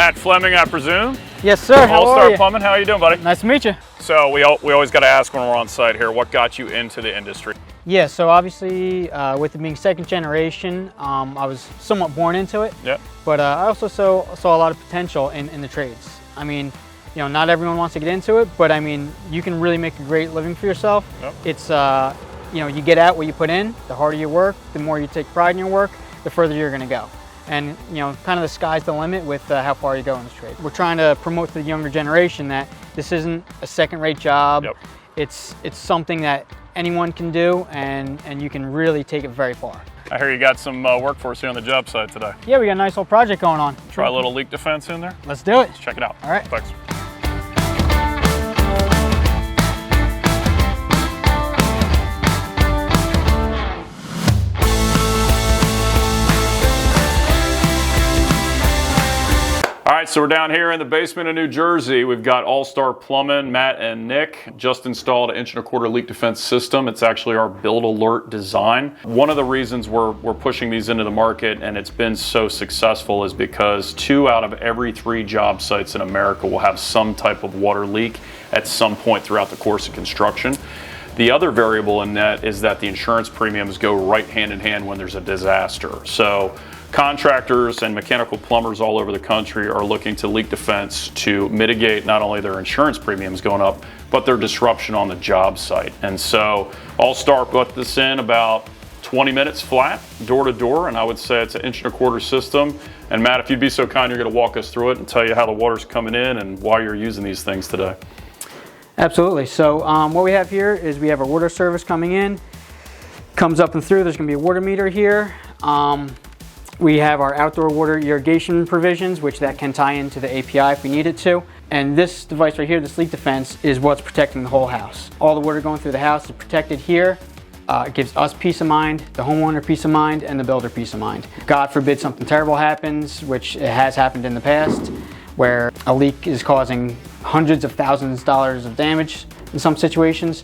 Matt Fleming, I presume. Yes, sir. How are All-Star you? Plumbing. How are you doing, buddy? Nice to meet you. So we always got to ask when we're on site here, what got you into the industry? Yeah, so obviously with it being second generation, I was somewhat born into it. Yep. But I also saw a lot of potential in the trades. I mean, you know, not everyone wants to get into it, but I mean, you can really make a great living for yourself. Yep. It's, you know, you get out what you put in. The harder you work, the more you take pride in your work, the further you're going to go. And, you know, kind of the sky's the limit with how far you go in this trade. We're trying to promote to the younger generation that this isn't a second-rate job. Yep. It's something that anyone can do, and you can really take it very far. I hear you got some workforce here on the job site today. Yeah, we got a nice little project going on. Try a little leak defense in there? Let's do it. Let's check it out. All right. Thanks. All right, so we're down here in the basement of New Jersey. We've got All-Star Plumbing, Matt and Nick, just installed an 1.25" leak defense system. It's actually our BuildAlert design. One of the reasons we're pushing these into the market and it's been so successful is because 2 out of every 3 job sites in America will have some type of water leak at some point throughout the course of construction. The other variable in that is that the insurance premiums go right hand in hand when there's a disaster. So contractors and mechanical plumbers all over the country are looking to leak defense to mitigate not only their insurance premiums going up, but their disruption on the job site. And so All-Star put this in about 20 minutes flat, door to door, and I would say it's an 1.25" system. And Matt, if you'd be so kind, you're going to walk us through it and tell you how the water's coming in and why you're using these things today. Absolutely. So what we have here is we have our water service coming in, comes up and through. There's going to be a water meter here. We have our outdoor water irrigation provisions, which that can tie into the API if we need it to. And this device right here, this leak defense, is what's protecting the whole house. All the water going through the house is protected here. It gives us peace of mind, the homeowner peace of mind, and the builder peace of mind. God forbid something terrible happens, which it has happened in the past, where a leak is causing hundreds of thousands of dollars of damage in some situations.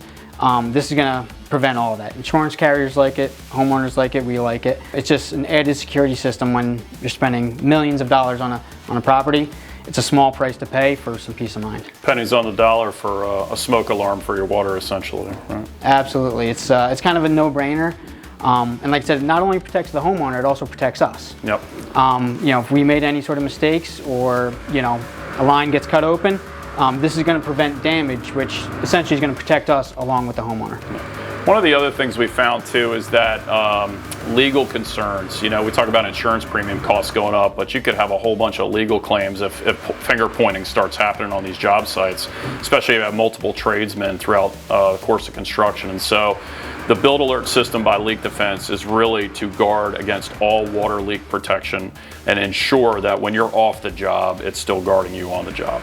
This is going to prevent all of that. Insurance carriers like it, homeowners like it, we like it. It's just an added security system when you're spending millions of dollars on a property. It's a small price to pay for some peace of mind. Pennies on the dollar for a smoke alarm for your water, essentially, right? Absolutely. It's kind of a no-brainer. And like I said, it not only protects the homeowner, it also protects us. Yep. You know, if we made any sort of mistakes or, you know, a line gets cut open, this is going to prevent damage, which essentially is going to protect us along with the homeowner. One of the other things we found too is that legal concerns, you know, we talk about insurance premium costs going up, but you could have a whole bunch of legal claims if finger pointing starts happening on these job sites, especially if you have multiple tradesmen throughout the course of construction. And so the BuildAlert system by Leak Defense is really to guard against all water leak protection and ensure that when you're off the job, it's still guarding you on the job.